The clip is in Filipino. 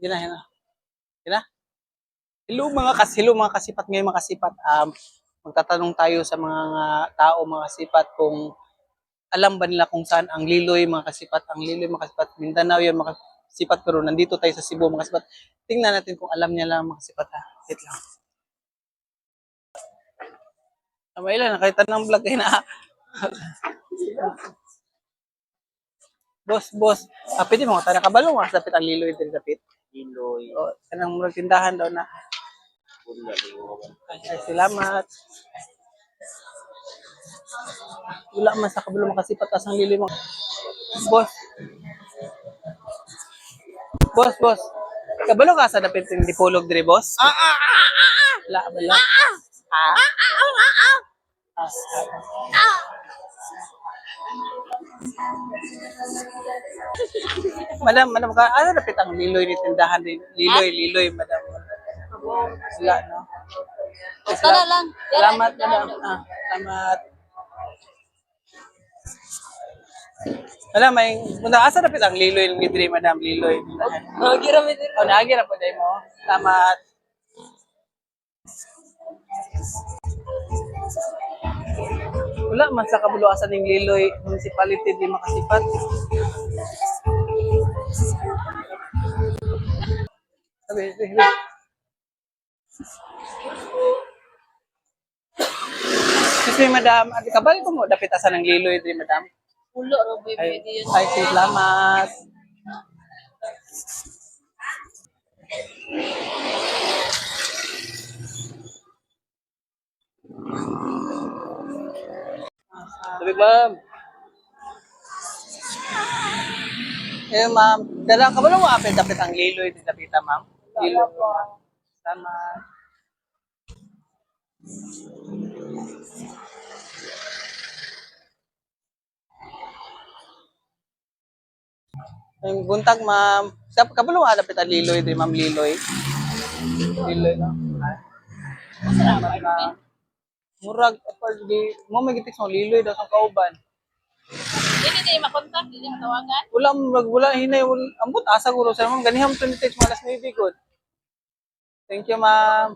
Yun na, yun na. Yun na. Hello mga kasipat ngayon mga kasipat. Magtatanong tayo sa mga tao mga kasipat kung alam ba nila kung saan ang Liloy mga kasipat. Ang Liloy mga kasipat, Mindanao yun mga kasipat pero nandito tayo sa Cebu mga kasipat. Tingnan natin kung alam niya lang mga kasipat ha. Wait lang. Ilan, nakita ng vlog kayo na. Boss. Pwede mo, tayo nakabalo mga sapit ang Liloy din sapit. Iloy. O, kanang murag tindahan daw na. Ay, salamat. Wala man sa kabalo makasipat as ang Liloy mga. Boss. Kabalo ka sa dapit ng dipolog dire, boss? Wala, wala. Madam ka, ano dapit ang Liloy ni tindahan din? Liloy, madam. Wala, no? Tara lang. Salamat, madam. Salamat. Wala, asa dapit ang Liloy ng Midri, madam, Liloy. Gira mi diri. O, naagi na po dahil mo. Salamat. Wala man sa kabuluasan ng Liloy Municipality di makasipat. Sabi. Excuse me, madam. Kabali ko mo dapit asa ng Liloy di, madam. Ulo ro boy Ay, pwede yun. salamat. Sabi, ma'am. Eh, ma'am. Dala ka ba mo apit-apit ang Liloy di dapita, ma'am? Liloy. Salamat. Ay, buntag, ma'am. Kabalo mo dapit ang Liloy di, ma'am, Liloy. Liloy, no? Salamat, ma'am. Murag, di, mo may gitik sa Liloy daw sa kauban. Dili makontak, dili matawagan. Wala, hinay, ambot, asa guro sa ma'am. Ganiham 26 malas na ibigod. Thank you, ma'am.